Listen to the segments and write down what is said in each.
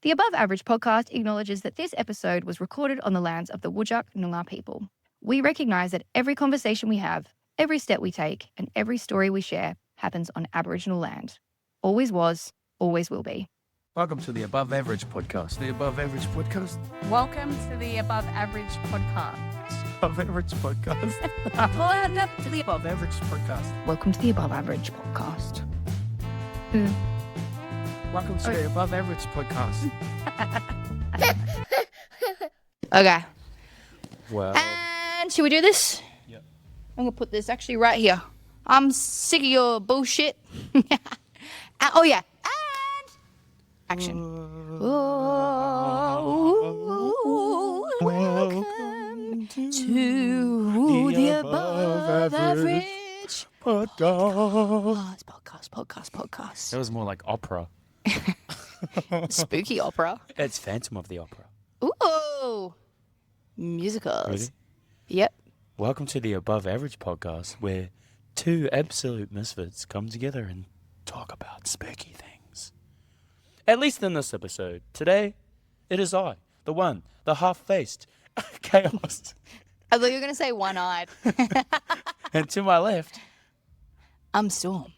The Above Average podcast acknowledges that this episode was recorded on the lands of the Whadjuk Noongar people. We recognise that every conversation we have, every step we take, and every story we share happens on Aboriginal land. Always was, always will be. Welcome to the Above Average podcast. The Above Average podcast. Welcome to the Above Average podcast. Above Average podcast. Welcome to the Above Average podcast. Welcome to the Above Average podcast. Welcome to the Above Average podcast. Okay. Well, And should we do this? Yep. I'm going to put this actually right here. I'm sick of your bullshit. Oh, yeah. And action. Welcome to the Above Average podcast. that was more like opera. Spooky opera. It's Phantom of the Opera. Ooh. Musicals. Ready? Yep. Welcome to the Above Average podcast, where two absolute misfits come together and talk about spooky things. At least in this episode. Today, it is I, the one, the half-faced, Chaos. I thought you were going to say one-eyed. And to my left, I'm Storm.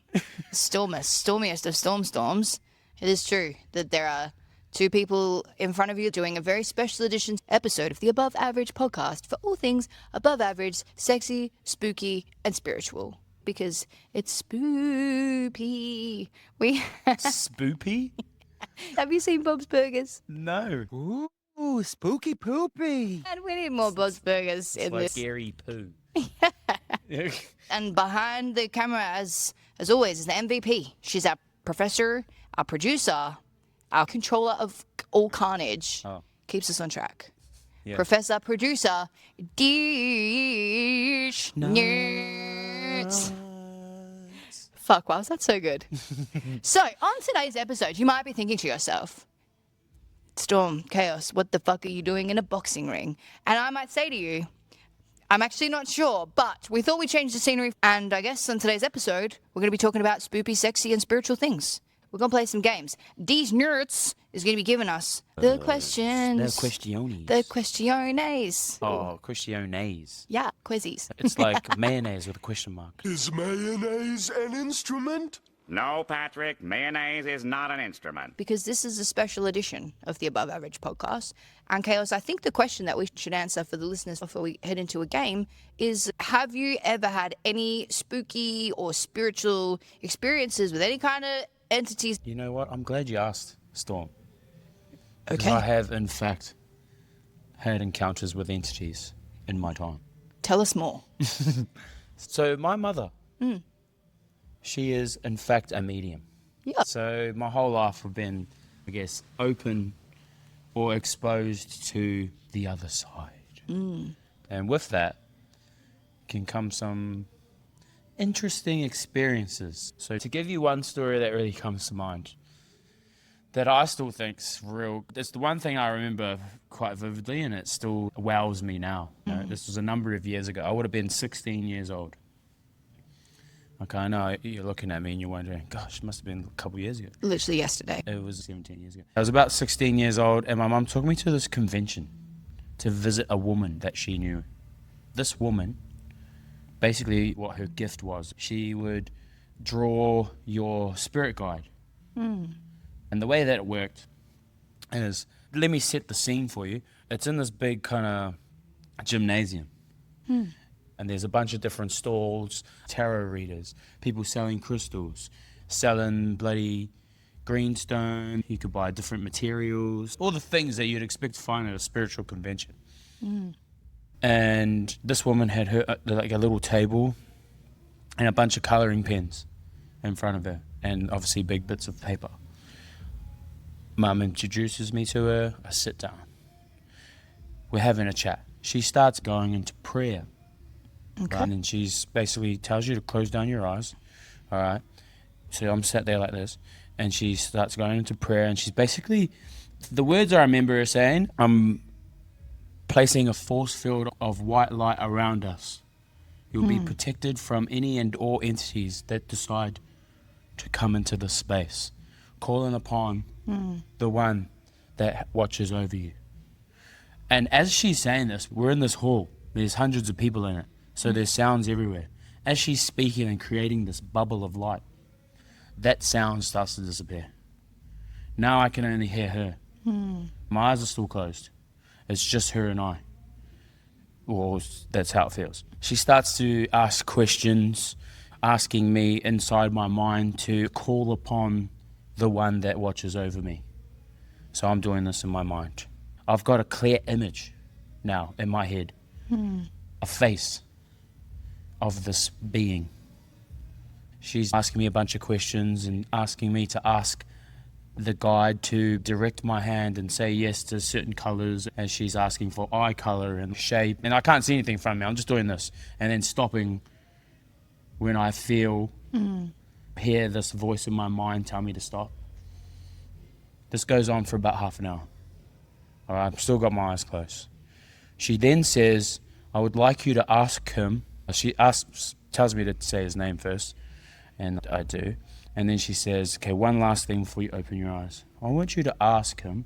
Stormiest of storms. It is true that there are two people in front of you doing a very special edition episode of the Above Average podcast for all things above average, sexy, spooky, and spiritual. Because it's spoopy. Spoopy? Have you seen Bob's Burgers? No. Ooh, spooky poopy. And we need more Bob's Burgers It's in like this. scary poo. And behind the camera, as always, is the MVP. She's our professor, our producer, our controller of all carnage. Oh. Keeps us on track. Yeah. Professor, producer, Deez Nurtz. Fuck, why was that so good? So, on today's episode, you might be thinking to yourself, Storm, Chaos, what the fuck are you doing in a boxing ring? And I might say to you, I'm actually not sure, but we thought we'd change the scenery. And I guess on today's episode, we're going to be talking about spoopy, sexy, and spiritual things. We're going to play some games. Deez Nurtz is going to be giving us the questions. The questiones. The questiones. Oh, questiones. Yeah, quizzies. It's like mayonnaise with a question mark. Is mayonnaise an instrument? No, Patrick, mayonnaise is not an instrument. Because this is a special edition of the Above Average podcast. And Chaos, I think the question that we should answer for the listeners before we head into a game is, have you ever had any spooky or spiritual experiences with any kind of entities? You know what? I'm glad you asked, Storm. Because Okay. I have, in fact, had encounters with entities in my time. Tell us more. So my mother, she is, in fact, a medium. Yeah. So my whole life I've been, I guess, open or exposed to the other side. And with that can come some interesting experiences. So to give you one story that really comes to mind, that I still think's real, it's the one thing I remember quite vividly, and it still wows me now. You know, this was a number of years ago. I would have been 16 years old. Okay, I know you're looking at me and you're wondering, gosh, it must have been a couple years ago. Literally yesterday. It was 17 years ago. I was about 16 years old, and my mum took me to this convention to visit a woman that she knew. This woman, basically what her gift was, she would draw your spirit guide. And the way that it worked is, let me set the scene for you. It's in this big kind of gymnasium. And there's a bunch of different stalls, tarot readers, people selling crystals, selling bloody greenstone. You could buy different materials, all the things that you'd expect to find at a spiritual convention. And this woman had her like a little table and a bunch of colouring pens in front of her, and obviously big bits of paper. Mum introduces me to her. I sit down. We're having a chat. She starts going into prayer. Okay. Right? And she's basically tells you to close down your eyes. All right. So I'm sat there like this, and she starts going into prayer, and she's basically, the words I remember her saying, I'm placing a force field of white light around us. You'll be protected from any and all entities that decide to come into this space. Calling upon the one, that watches over you. And as she's saying this, we're in this hall. There's hundreds of people in it. So there's sounds everywhere. As she's speaking and creating this bubble of light, that sound starts to disappear. Now I can only hear her. My eyes are still closed. It's just her and I. Well, that's how it feels. She starts to ask questions, asking me inside my mind to call upon the one that watches over me. So I'm doing this in my mind. I've got a clear image now in my head, a face of this being. She's asking me a bunch of questions and asking me to ask the guide to direct my hand and say yes to certain colors, as she's asking for eye color and shape. And I can't see anything from me. I'm just doing this and then stopping when I hear this voice in my mind tell me to stop. This goes on for about half an hour. All right, I've still got my eyes closed. She then says, I would like you to ask him. She tells me to say his name first, and I do. And then she says, okay, one last thing before you open your eyes. I want you to ask him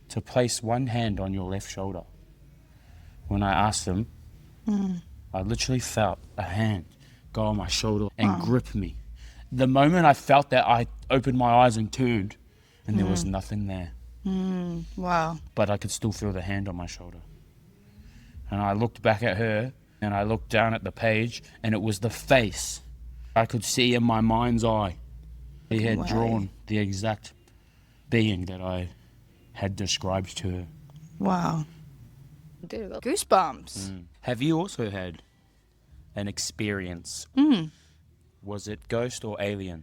to place one hand on your left shoulder. When I asked him, I literally felt a hand go on my shoulder and grip me. The moment I felt that, I opened my eyes and turned, and there was nothing there. Wow. But I could still feel the hand on my shoulder. And I looked back at her, and I looked down at the page, and it was the face I could see in my mind's eye. He had drawn the exact being that I had described to her. Wow. Dude, I got goosebumps. Have you also had an experience? Was it ghost or alien?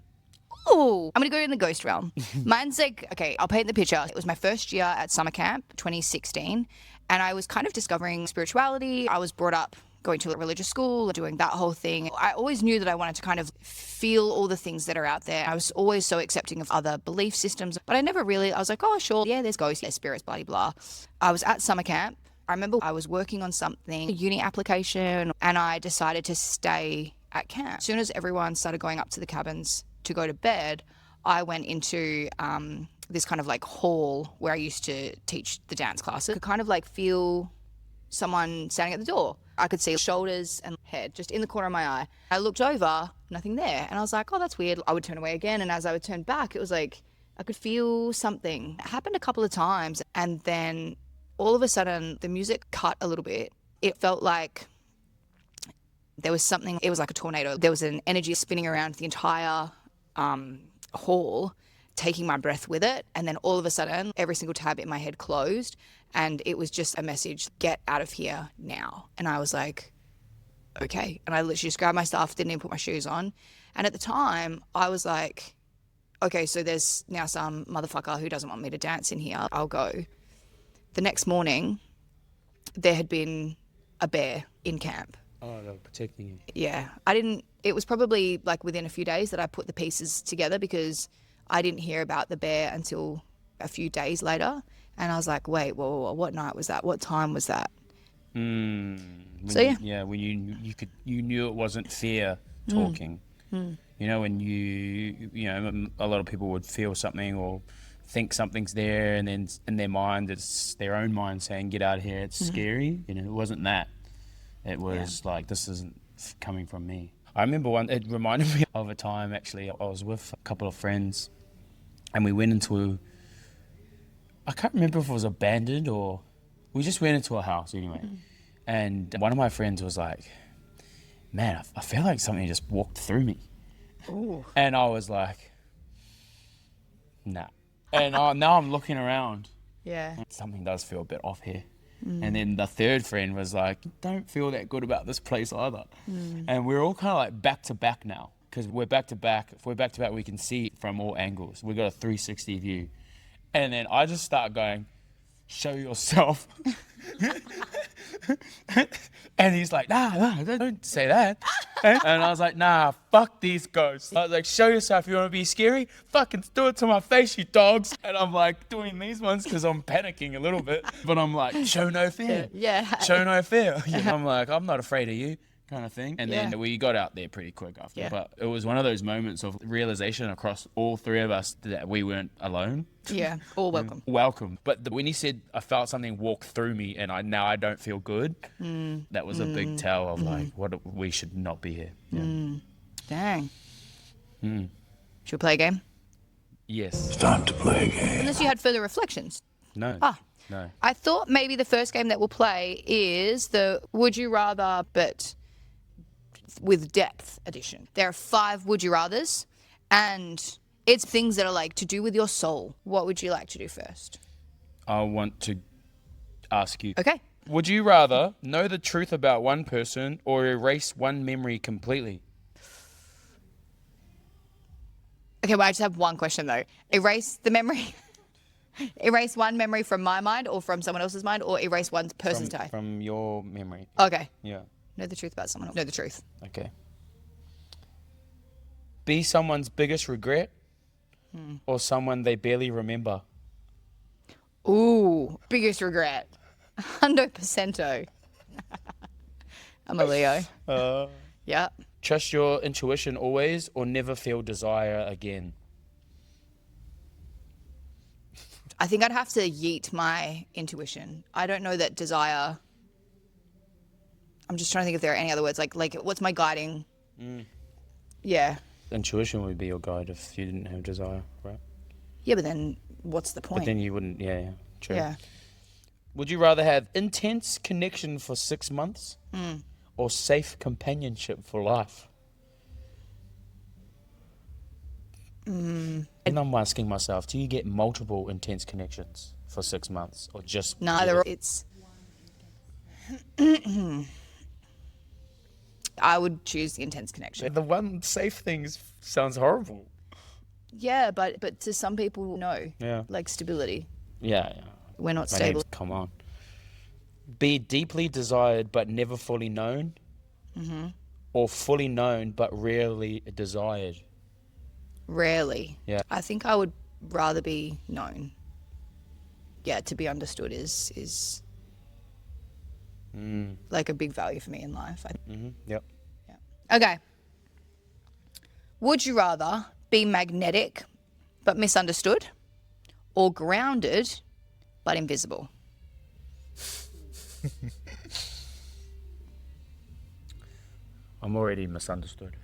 Oh, I'm going to go in the ghost realm. Mine's like, okay, I'll paint the picture. It was my first year at summer camp, 2016, and I was kind of discovering spirituality. I was brought up going to a religious school, doing that whole thing. I always knew that I wanted to kind of feel all the things that are out there. I was always so accepting of other belief systems, but I never really, I was like, oh, sure, yeah, there's ghosts, there's spirits, blah, blah. I was at summer camp. I remember I was working on something, a uni application, and I decided to stay at camp. As soon as everyone started going up to the cabins to go to bed, I went into this kind of like hall where I used to teach the dance classes. I could kind of like feel someone standing at the door. I could see shoulders and head just in the corner of my eye. I looked over, nothing there. And I was like, oh, that's weird. I would turn away again. And as I would turn back, it was like I could feel something. It happened a couple of times. And then all of a sudden, the music cut a little bit. It felt like there was something. It was like a tornado. There was an energy spinning around the entire hall, taking my breath with it. And then all of a sudden, every single tab in my head closed. And it was just a message, get out of here now. And I was like, okay. And I literally just grabbed my stuff, didn't even put my shoes on. And at the time, I was like, okay, so there's now some motherfucker who doesn't want me to dance in here. I'll go. The next morning, there had been a bear in camp. Oh, they were protecting you. Yeah. It was probably like within a few days that I put the pieces together, because I didn't hear about the bear until a few days later. And I was like, wait, whoa, what night was that? What time was that? So yeah. When you knew it wasn't fear talking. You know, when you know, a lot of people would feel something or think something's there, and then in their mind, it's their own mind saying, get out of here, it's scary. You know, it wasn't that. It was like, this isn't coming from me. I remember it reminded me of a time, actually. I was with a couple of friends, and we went into I can't remember if it was abandoned or we just went into a house anyway. And one of my friends was like, man, I feel like something just walked through me. Ooh. And I was like, nah. And now I'm looking around. Yeah. Something does feel a bit off here. And then the third friend was like, don't feel that good about this place either. And we're all kind of like back to back now, because we're back to back. If we're back to back, we can see it from all angles. We've got a 360 view. And then I just start going, show yourself. And he's like, nah, don't say that. And I was like, nah, fuck these ghosts. I was like, show yourself. You want to be scary? Fucking do it to my face, you dogs. And I'm like doing these ones because I'm panicking a little bit. But I'm like, show no fear. Yeah. Show no fear. I'm like, I'm not afraid of you. kind of thing. And Yeah. then we got out there pretty quick after. Yeah. But it was one of those moments of realization across all three of us that we weren't alone. Yeah, all welcome. Welcome. But when he said, I felt something walk through me and I don't feel good, that was a big tell of like, what we should not be here. Yeah. Dang. Should we play a game? Yes. Time to play a game. Unless you had further reflections. No. Ah. No. I thought maybe the first game that we'll play is the Would You Rather, but with depth edition. There are 5 Would You Rathers, and it's things that are like to do with your soul. What would you like to do first? I want to ask you. Okay. Would you rather know the truth about one person or erase one memory completely? Okay, well, I just have one question though. Erase the memory. Erase one memory from my mind or from someone else's mind, or erase one person's time. From your memory. Okay. Yeah. Know the truth about someone else. Know the truth. Okay. Be someone's biggest regret or someone they barely remember? Ooh, biggest regret. 100%. I'm a Leo. Yeah. Trust your intuition always or never feel desire again? I think I'd have to yeet my intuition. I don't know that desire. I'm just trying to think if there are any other words. Like what's my guiding? Yeah. Intuition would be your guide if you didn't have desire, right? Yeah, but then what's the point? But then you wouldn't, yeah, true. Yeah. Would you rather have intense connection for 6 months or safe companionship for life? And I'm asking myself, do you get multiple intense connections for 6 months or just... Neither. It's. I would choose the intense connection. The one safe thing sounds horrible. Yeah, but to some people, no. Yeah. Like stability. Yeah. We're not My stable. name's- come on. Be deeply desired but never fully known, or fully known but rarely desired. Rarely. Yeah. I think I would rather be known. Yeah, to be understood is like a big value for me in life. Yep. Okay. Would you rather be magnetic but misunderstood, or grounded but invisible? I'm already misunderstood.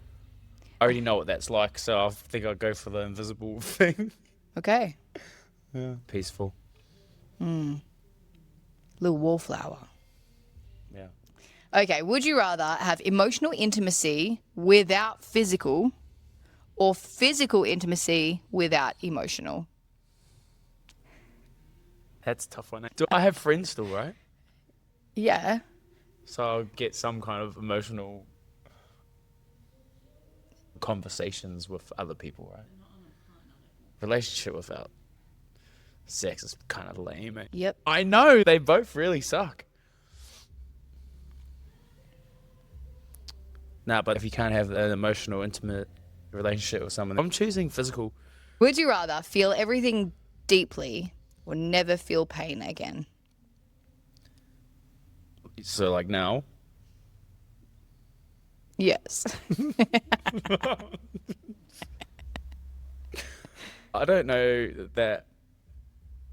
I already know what that's like, so I think I'll go for the invisible thing. Okay. Yeah. Peaceful. Little wallflower. Yeah. Okay, would you rather have emotional intimacy without physical, or physical intimacy without emotional? That's a tough one. Do I have friends still, right? Yeah. So I'll get some kind of emotional conversations with other people, right? Relationship without sex is kind of lame. Eh? Yep. I know, they both really suck. Nah, but if you can't have an emotional, intimate relationship with someone, I'm choosing physical. Would you rather feel everything deeply or never feel pain again? So like now, Yes. I don't know that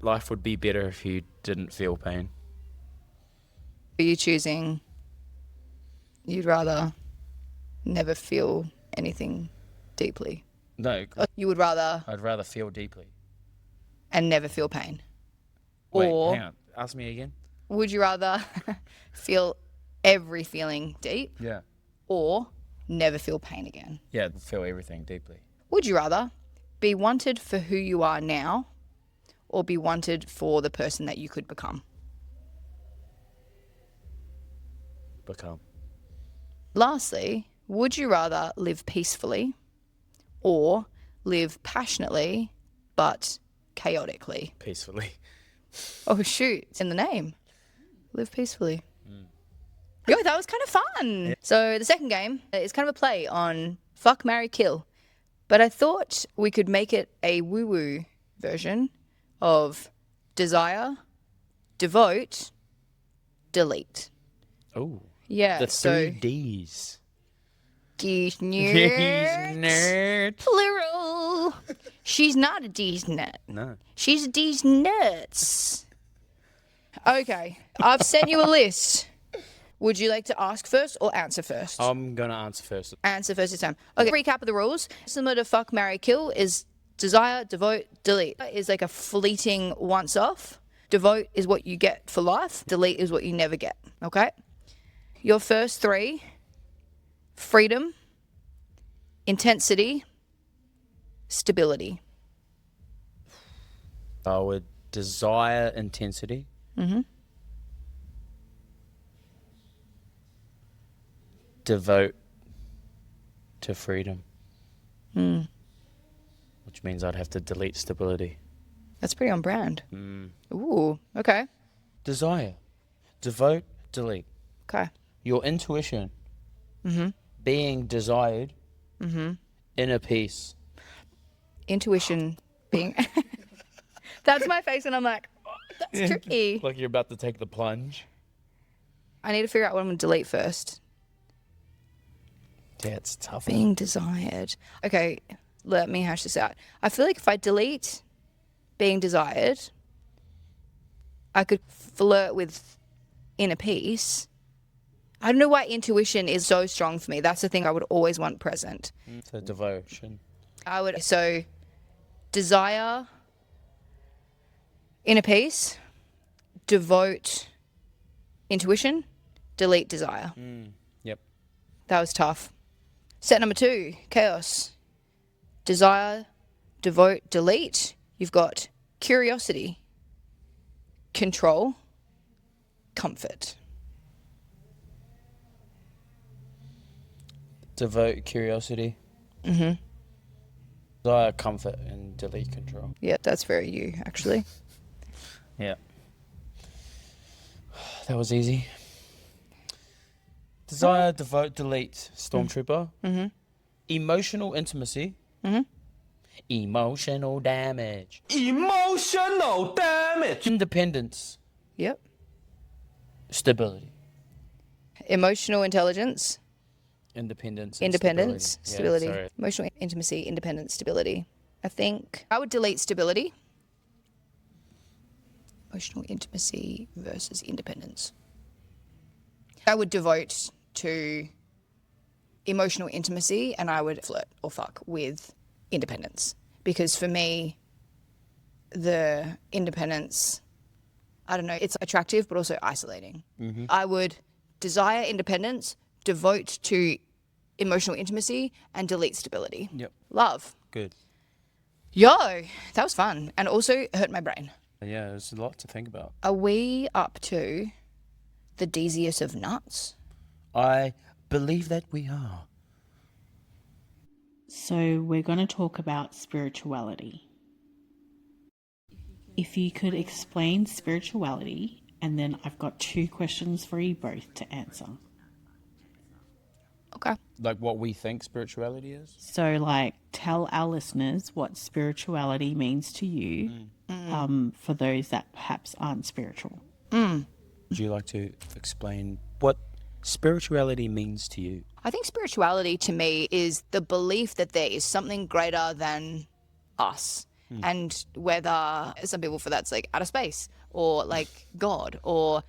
life would be better if you didn't feel pain. Are you choosing you'd rather never feel anything deeply? No, You would rather I'd rather feel deeply. and never feel pain? Wait, Or hang on. Ask me again. would you rather feel every feeling deep Yeah. or never feel pain again? Yeah, feel everything deeply. Would you rather be wanted for who you are now or be wanted for the person that you could become? Become. Lastly, would you rather live peacefully or live passionately but chaotically? Peacefully. Oh, shoot. It's in the name. Live peacefully. Yo, that was kind of fun. So the second game is kind of a play on fuck, marry, kill. But I thought we could make it a woo-woo version of desire, devote, delete. Oh, Yeah, The so three D's. Deez Deez Nurtz. Nurtz. Plural. She's not a Deez nut. No. She's a Deez Nurtz. Okay, I've sent you a list. Would you like to ask first or answer first? I'm going to answer first. Answer first this time. Okay, recap of the rules. Similar to fuck, marry, kill is desire, devote, delete. Is like a fleeting once off. Devote is what you get for life. Delete is what you never get. Okay? Your first three: freedom, intensity, stability. I would desire intensity. Mm-hmm. Devote to freedom. Mm. Which means I'd have to delete stability. That's pretty on brand. Ooh, okay. Desire. Devote, delete. Okay. Your intuition. Mm-hmm. Being desired. Mm-hmm. Inner peace. Intuition being... That's my face and I'm like, oh, that's tricky. Like you're about to take the plunge. I need to figure out what I'm going to delete first. Yeah, it's tough. Being desired. Okay, let me hash this out. I feel like if I delete being desired, I could flirt with inner peace. I don't know why intuition is so strong for me. That's the thing I would always want present. So devotion. So desire, inner peace, devote, intuition, delete desire. Yep. That was tough. Set number 2, chaos. Desire, devote, delete. You've got curiosity, control, comfort. Devote curiosity. Mm-hmm. Desire comfort and delete control. Yeah, that's very you, actually. Yeah. That was easy. Desire, devote, delete. Stormtrooper. Mm-hmm. Emotional intimacy. Mm-hmm. Emotional damage. Emotional damage. Independence. Yep. Stability. Emotional intelligence, Independence. and independence, stability. Yeah, sorry. Emotional intimacy, independence, stability. I think I would delete stability. Emotional intimacy versus independence. I would devote to emotional intimacy and I would flirt or fuck with independence. Because for me, the independence, I don't know, it's attractive but also isolating. Mm-hmm. I would desire independence, devote to emotional intimacy, and delete stability. Yep. Love. Good. Yo, that was fun. And also hurt my brain. Yeah, there's a lot to think about. Are we up to the Deeziest of nuts? I believe that we are. So we're going to talk about spirituality. If you could explain spirituality, and then I've got 2 questions for you both to answer. Okay. Like what we think spirituality is? So, like, tell our listeners what spirituality means to you, for those that perhaps aren't spiritual. Would you like to explain what spirituality means to you? I think spirituality to me is the belief that there is something greater than us. And whether some people for that's like outer space or like God or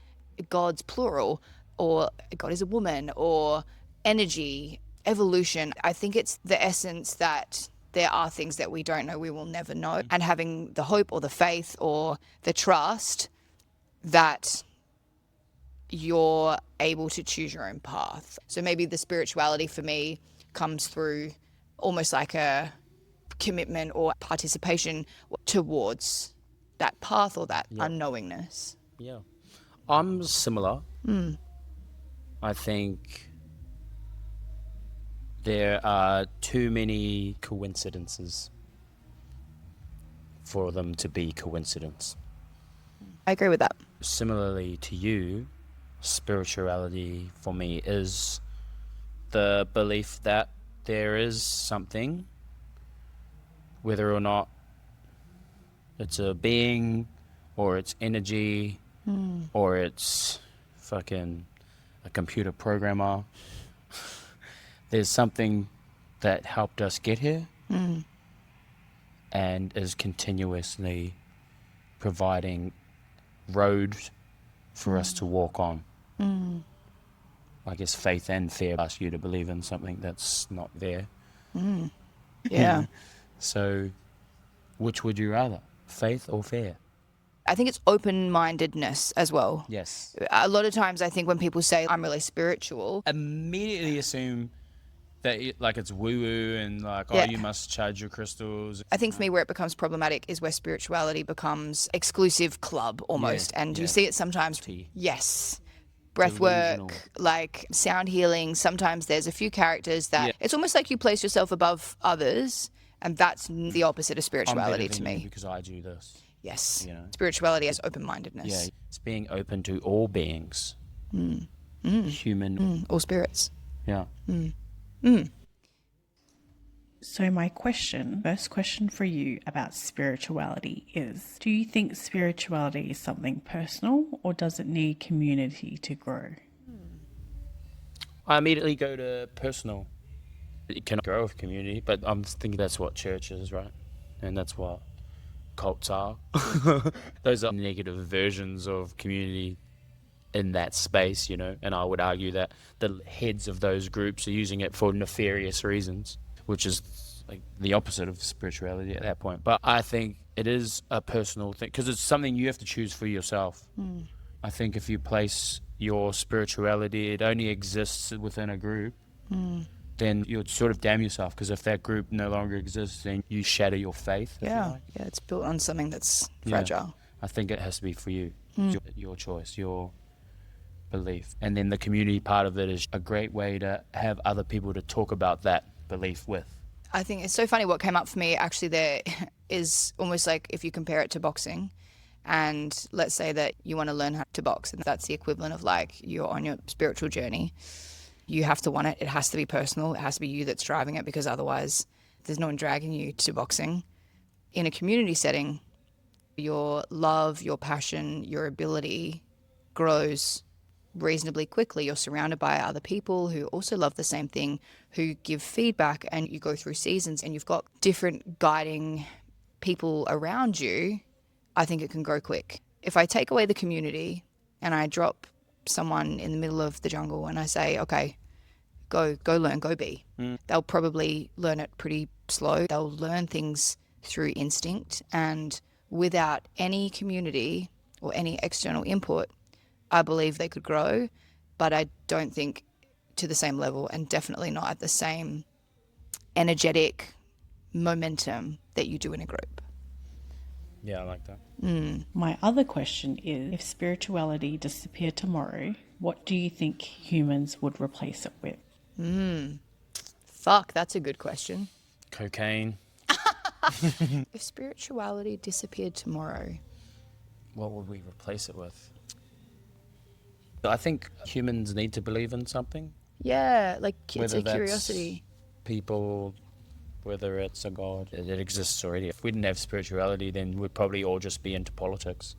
God's plural or God is a woman or energy, evolution. I think it's the essence that there are things that we don't know, we will never know. And having the hope or the faith or the trust that you're able to choose your own path. So maybe the spirituality for me comes through almost like a commitment or participation towards that path or that unknowingness. Yeah. I'm similar. I think there are too many coincidences for them to be coincidence. I agree with that. Similarly to you, spirituality for me is the belief that there is something, whether or not it's a being or it's energy or it's fucking a computer programmer. There's something that helped us get here and is continuously providing roads for us to walk on. I guess faith and fear ask you to believe in something that's not there. Yeah. So which would you rather, faith or fear? I think it's open-mindedness as well. Yes. A lot of times I think when people say, I'm really spiritual, Immediately assume that it's woo-woo and like, Yeah. oh, you must charge your crystals. I think for me where it becomes problematic is where spirituality becomes exclusive club almost. Yeah, And you yeah. see it sometimes. Tea. Yes. Breath work, Delusional. like sound healing. Sometimes there's a few characters that Yeah. it's almost like you place yourself above others. And that's the opposite of I'm spirituality better to than you me. because I do this. Yes. You know? Spirituality is open-mindedness. Yeah, it's being open to all beings. Human. All spirits. Yeah. So my first question for you about spirituality is, do you think spirituality is something personal or does it need community to grow? I immediately go to personal. It can grow with community, but I'm thinking that's what church is, right? And that's what cults are. Those are negative versions of community in that space, you know, and I would argue that the heads of those groups are using it for nefarious reasons, which is like the opposite of spirituality at that point. But I think it is a personal thing because it's something you have to choose for yourself. I think if you place your spirituality, it only exists within a group, then you'd sort of damn yourself because if that group no longer exists, then you shatter your faith. if you Yeah. like. Yeah, it's built on something that's Yeah. fragile. I think it has to be for you, your choice, your belief. And then the community part of it is a great way to have other people to talk about that belief with. I think it's so funny what came up for me actually there is almost like if you compare it to boxing and let's say that you want to learn how to box and that's the equivalent of like you're on your spiritual journey. You have to want it. It has to be personal. It has to be you that's driving it because otherwise there's no one dragging you to boxing. In a community setting, your love, your passion, your ability grows reasonably quickly. You're surrounded by other people who also love the same thing, who give feedback, and you go through seasons and you've got different guiding people around you. I think it can grow quick. If I take away the community and I drop someone in the middle of the jungle and I say, okay, go learn, go be. They'll probably learn it pretty slow. They'll learn things through instinct and without any community or any external input, I believe they could grow, but I don't think to the same level and definitely not at the same energetic momentum that you do in a group. Yeah, I like that. My other question is, if spirituality disappeared tomorrow, what do you think humans would replace it with? Fuck, that's a good question. Cocaine. If spirituality disappeared tomorrow, What would we replace it with? I think humans need to believe in something. yeah, like it's Whether a that's curiosity. People, whether it's a god, it exists already. If we didn't have spirituality, then we'd probably all just be into politics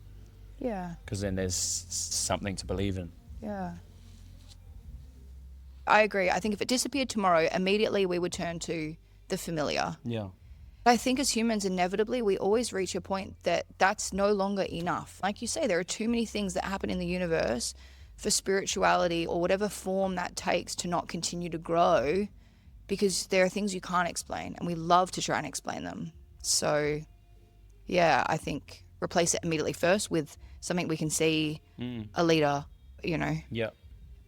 Yeah, because then there's something to believe in. yeah. I agree. I think if it disappeared tomorrow, immediately we would turn to the familiar. Yeah. I think as humans, inevitably, we always reach a point that that's no longer enough. Like you say, there are too many things that happen in the universe for spirituality or whatever form that takes to not continue to grow because there are things you can't explain and we love to try and explain them. So, yeah, I think replace it immediately first with something we can see, a leader, you know, Yeah.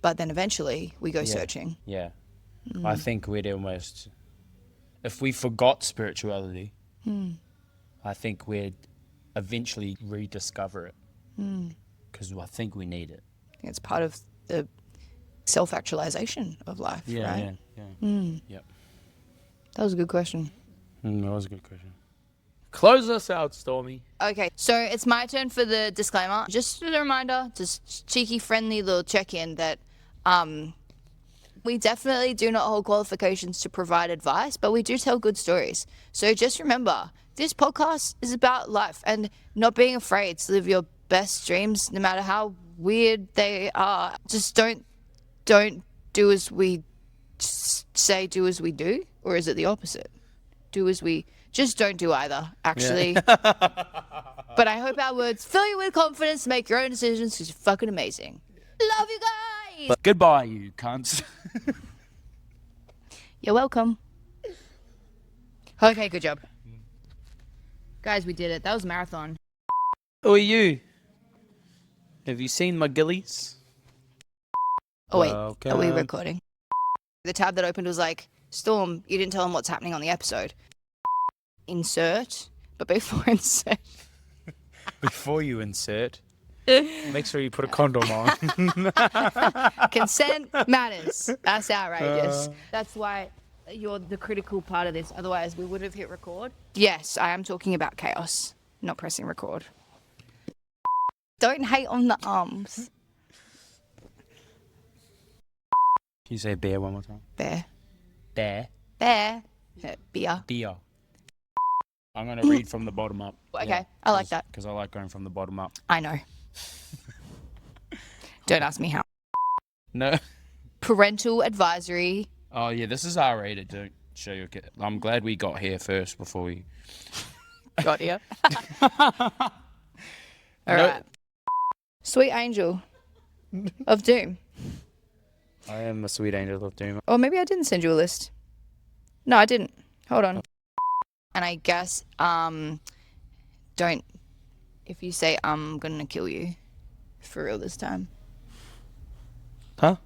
but then eventually we go searching. Yeah. I think we'd almost, if we forgot spirituality, I think we'd eventually rediscover it because I think we need it. I think it's part of the self-actualization of life, right? Yeah. Yep. That was a good question. That was a good question. Close us out, Stormy. Okay, so it's my turn for the disclaimer. Just a reminder, just cheeky, friendly little check-in that we definitely do not hold qualifications to provide advice, but we do tell good stories. So just remember, this podcast is about life and not being afraid to live your best dreams, no matter how weird they are. Just don't don't do as we say, do as we do? Or is it the opposite? Do as we... Just don't do either, actually. But I hope our words fill you with confidence to make your own decisions because you're fucking amazing. Love you guys! But goodbye, you cunts. You're welcome. Okay, good job. Guys, we did it. That was a marathon. Who are you? Have you seen my gillies? Oh, wait. Are we recording? The tab that opened was like, Storm, you didn't tell them what's happening on the episode. Insert. But before insert... Before you insert, make sure you put a condom on. Consent matters. That's outrageous. That's why you're the critical part of this. Otherwise, we would have hit record. Yes, I am talking about chaos, not pressing record. Don't hate on the arms. Can you say bear one more time? Bear. Bear. Bear. Beer. Beer. I'm going to read from the bottom up. Okay, Yeah, I like that. Because I like going from the bottom up. I know. Don't ask me how. No. Parental advisory. Oh, yeah, this is R-rated. Don't show your kid. I'm glad we got here first before we... Got here. All right. Sweet angel of doom. I am a sweet angel of doom. Or maybe I didn't send you a list. No, I didn't. Hold on. And I guess, don't, if you say I'm gonna kill you, for real this time. Huh?